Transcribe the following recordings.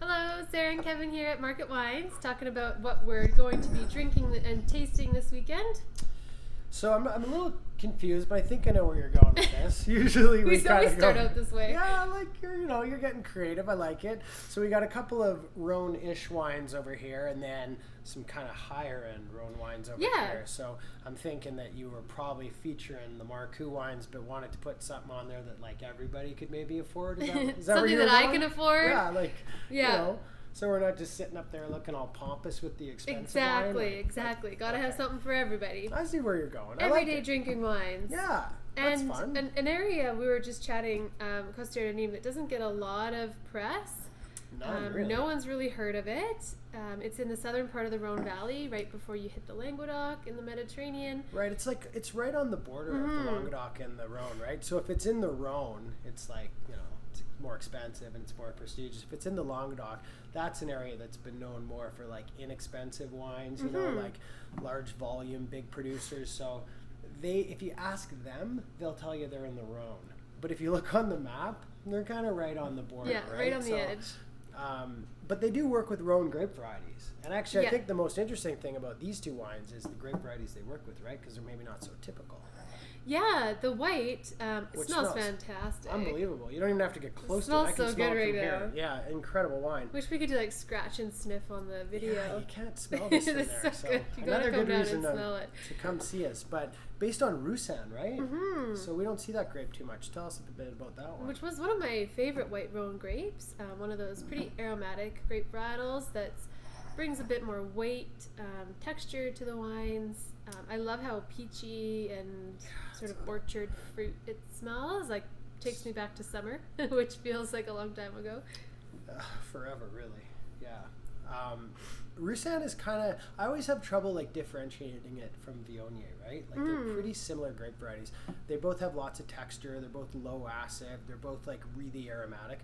Hello, Sarah and Kevin here at Market Wines, talking about what we're going to be drinking and tasting this weekend. So I'm a little confused, but I think I know where you're going with this. Usually we kind of start out this way. Yeah, like you're getting creative. I like it. So we got a couple of Rhone-ish wines over here, and then some kind of higher end Rhone wines over here. So I'm thinking that you were probably featuring the Marcoux wines, but wanted to put something on there that like everybody could maybe afford. Is that something that I can afford? Yeah, you know. So we're not just sitting up there looking all pompous with the expensive wine. Exactly. Gotta have something for everybody. I see where you're going. Everyday drinking wines. Yeah, that's fun. And an area we were just chatting, Costa Rica, that doesn't get a lot of press. Really. No one's really heard of it. It's in the southern part of the Rhone Valley, right before you hit the Languedoc in the Mediterranean. Right, it's right on the border of the Languedoc and the Rhone, right? So if it's in the Rhone, it's like, it's more expensive and it's more prestigious. If it's in the Languedoc, that's an area that's been known more for like inexpensive wines, like large volume, big producers. So if you ask them, they'll tell you they're in the Rhone. But if you look on the map, they're kind of right on the border, Yeah, right on the edge. But they do work with Rhone grape varieties. And actually, I think the most interesting thing about these two wines is the grape varieties they work with, right? Because they're maybe not so typical. Yeah, the white smells fantastic. Unbelievable. You don't even have to get close to it. I can smell it from here. Yeah, incredible wine. Wish we could do like scratch and sniff on the video. Yeah, you can't smell this in there. So good. You gotta come down and smell it. To come see us. But based on Roussanne, right? Mm-hmm. So we don't see that grape too much. Tell us a bit about that one. Which was one of my favorite white Rhone grapes. One of those pretty aromatic grape varietals that brings a bit more weight, texture to the wines. I love how peachy and sort of orchard fruit it smells. Like, takes me back to summer, which feels like a long time ago. Forever, really. Yeah. Roussanne is kind of, I always have trouble like differentiating it from Viognier, right? Like they're pretty similar grape varieties. They both have lots of texture. They're both low acid. They're both like really aromatic.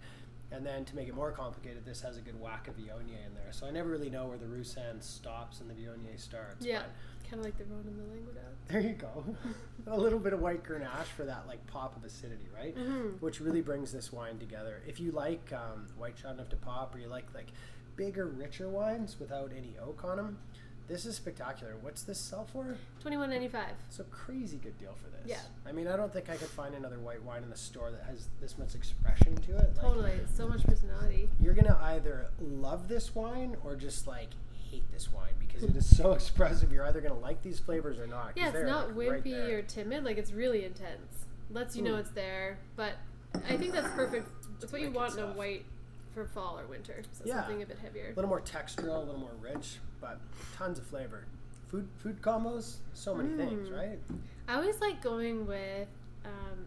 And then to make it more complicated, this has a good whack of Viognier in there. So I never really know where the Roussanne stops and the Viognier starts. Yeah, kind of like the Rhone and the Languedoc. There you go. A little bit of white Grenache for that like pop of acidity, right? Mm-hmm. Which really brings this wine together. If you like white Chateauneuf de Pop, or you like bigger, richer wines without any oak on them, this is spectacular. What's this sell for? $21.95. So crazy good deal for this. Yeah. I mean, I don't think I could find another white wine in the store that has this much expression to it. Totally. So much personality. You're going to either love this wine or just hate this wine because it is so expressive. You're either going to like these flavors or not. Yeah, it's not wimpy or timid. Like, it's really intense. Lets you know it's there. But I think that's perfect. That's what you want in a white for fall or winter. So something a bit heavier. A little more textural, a little more rich, but tons of flavor. Food combos, so many things, right? I always like going with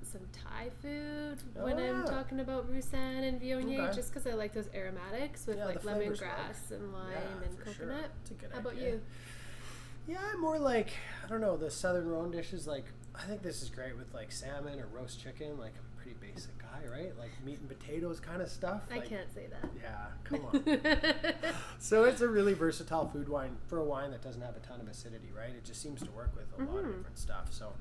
some Thai food when I'm talking about Roussanne and Viognier, just because I like those aromatics with like lemongrass and lime and coconut. Sure. That's a good How about you? Yeah, I'm more like, I don't know, the Southern Rhone dishes. Like, I think this is great with like salmon or roast chicken. Like, I'm a pretty basic guy, right? Like meat and potatoes kind of stuff. I can't say that. Yeah, come on. So it's a really versatile food wine for a wine that doesn't have a ton of acidity, right? It just seems to work with a lot of different stuff. So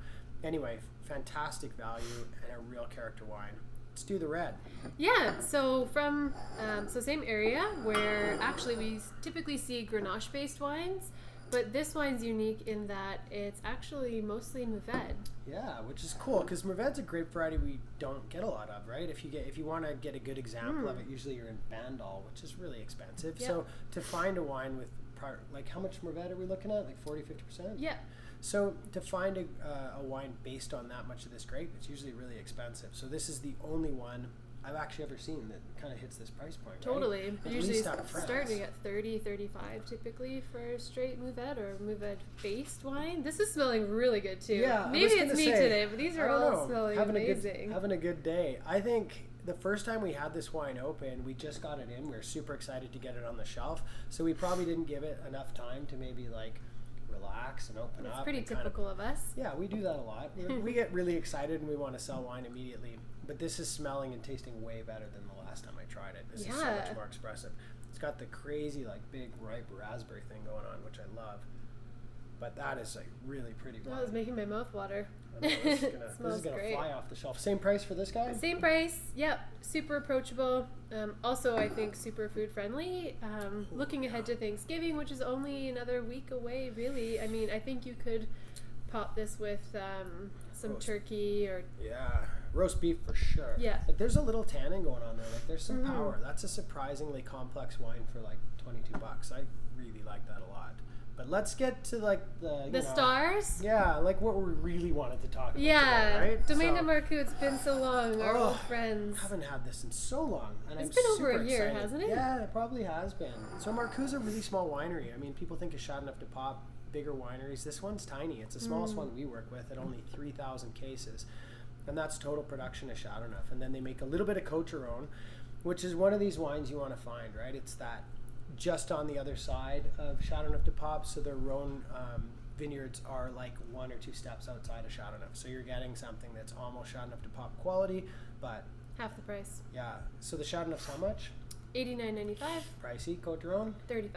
anyway, fantastic value and a real character wine. Let's do the red. Yeah, so from same area where actually we typically see Grenache-based wines. But this wine's unique in that it's actually mostly Mourvèdre. Yeah, which is cool because Mourvèdre's a grape variety we don't get a lot of, right? If you want to get a good example of it, usually you're in Bandol, which is really expensive. Yeah. So to find a wine with how much Mourvèdre are we looking at? Like 40-50%? Yeah. So to find a wine based on that much of this grape, it's usually really expensive. So this is the only one I've actually ever seen that kind of hits this price point. Totally. Right? Usually starting at 30, 35 typically for a straight Mourvèdre or Mourvèdre-based wine. This is smelling really good too. Yeah, maybe it's me today, but these are all smelling amazing. Having a good day. I think the first time we had this wine open, we just got it in. We were super excited to get it on the shelf. So we probably didn't give it enough time to maybe relax and open up. That's pretty typical of us. Yeah, we do that a lot. We get really excited and we want to sell wine immediately. But this is smelling and tasting way better than the last time I tried it. This is so much more expressive. It's got the crazy big ripe raspberry thing going on, which I love. But that is really pretty wine. Oh, it's making my mouth water. I know, this is Smells gonna great. fly off the shelf. Same price for this guy? Same price. Yep. Super approachable. Also, I think super food friendly. Looking ahead to Thanksgiving, which is only another week away, really. I mean, I think you could pop this with some turkey or roast beef for sure. Yeah. Like there's a little tannin going on there. Like there's some power. That's a surprisingly complex wine for like $22. I really like that a lot. But let's get to like the stars. Yeah, like what we really wanted to talk about. Yeah, today, right? Domaine de Marcoux. It's been so long. Our old friends. I haven't had this in so long, and It's I'm been super over a year, excited. hasn't it? Yeah, it probably has been. So Marcoux is a really small winery. I mean, people think it's shot enough to pop bigger wineries. This one's tiny. It's the smallest one we work with at only 3,000 cases, and that's total production of Chardonnay. And then they make a little bit of Coteron, which is one of these wines you want to find, right? It's that just on the other side of Chardonnay de Pop, so their Rhone vineyards are like 1 or 2 steps outside of Chardonnay. So you're getting something that's almost Chardonnay de Pop quality, but half the price. yeah. So the Chardonnay's how much? $89.95. Pricey, Coteron? $35.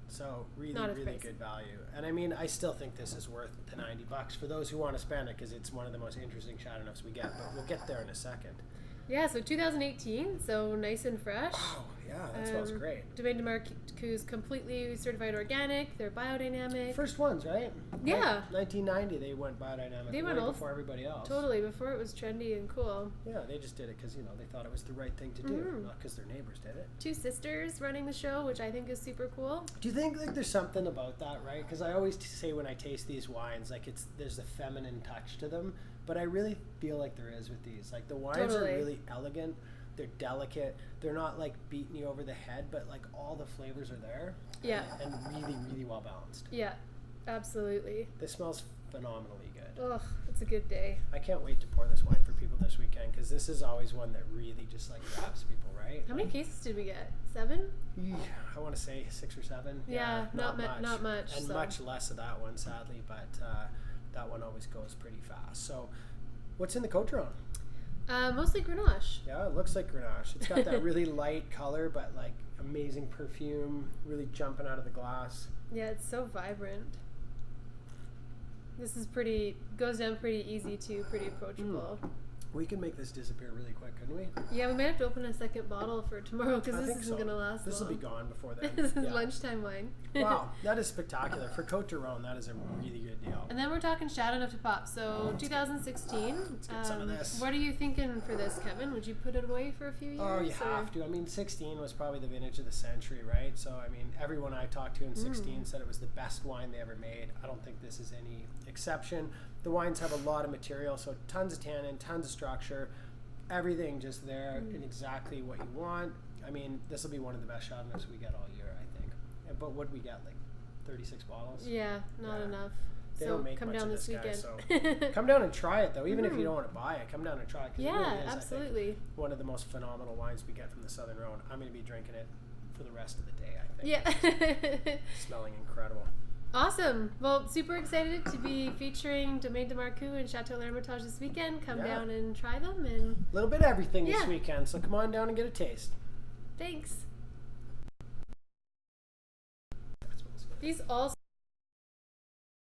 So really, Not as really pricey. good value. And I mean, I still think this is worth the $90 for those who want to spend it because it's one of the most interesting Chardonnays we get. But we'll get there in a second. Yeah, so 2018, so nice and fresh. Oh, yeah, that smells great. Domaine de Marcoux completely certified organic. They're biodynamic. First ones, right? Yeah. 1990, they went biodynamic. They went way old before everybody else. Totally, before it was trendy and cool. Yeah, they just did it because, they thought it was the right thing to do, not because their neighbors did it. 2 sisters running the show, which I think is super cool. Do you think like there's something about that, right? Because I always say when I taste these wines, like there's a feminine touch to them, but I really feel like there is with these. Like the wines are really elegant, they're delicate, they're not like beating you over the head, but like all the flavors are there. Yeah. And really, really well balanced. Yeah, absolutely. This smells phenomenally good. Ugh, it's a good day. I can't wait to pour this wine for people this weekend because this is always one that really just like grabs people, right? How many cases did we get? 7? I want to say 6 or 7. Yeah, not much. And so. much less of that one, sadly, but that one always goes pretty fast. So, what's in the Coteron? Mostly Grenache. Yeah, it looks like Grenache. It's got that really light color, but like amazing perfume, really jumping out of the glass. Yeah, it's so vibrant. This is goes down pretty easy too, pretty approachable. We can make this disappear really quick, couldn't we? Yeah, we might have to open a second bottle for tomorrow because this isn't going to last This long. will be gone before then. This is lunchtime wine. Wow, that is spectacular. For Coteron, that is a really good deal. And then we're talking Chardonnay to Pop. So 2016. Let's get some of this. What are you thinking for this, Kevin? Would you put it away for a few years? Oh, you have to. I mean, 16 was probably the vintage of the century, right? So, I mean, everyone I talked to in 16 said it was the best wine they ever made. I don't think this is any exception. The wines have a lot of material, so tons of tannin, tons of structure, everything just there in exactly what you want. I mean, this will be one of the best Chardonnays we get all year, I think. But what do we get, like 36 bottles? Yeah, not enough. They so don't make come much down of this this weekend. guy, so come down and try it, though. Even if you don't want to buy it, come down and try it. 'Cause Yeah, it really is, absolutely. I think, one of the most phenomenal wines we get from the Southern Rhone. I'm going to be drinking it for the rest of the day, I think. Yeah. Smelling incredible. Awesome. Well, super excited to be featuring Domaine de Marcoux and Chateau L'Hermitage this weekend. Come down and try them. And a little bit of everything this weekend, so come on down and get a taste. Thanks. These all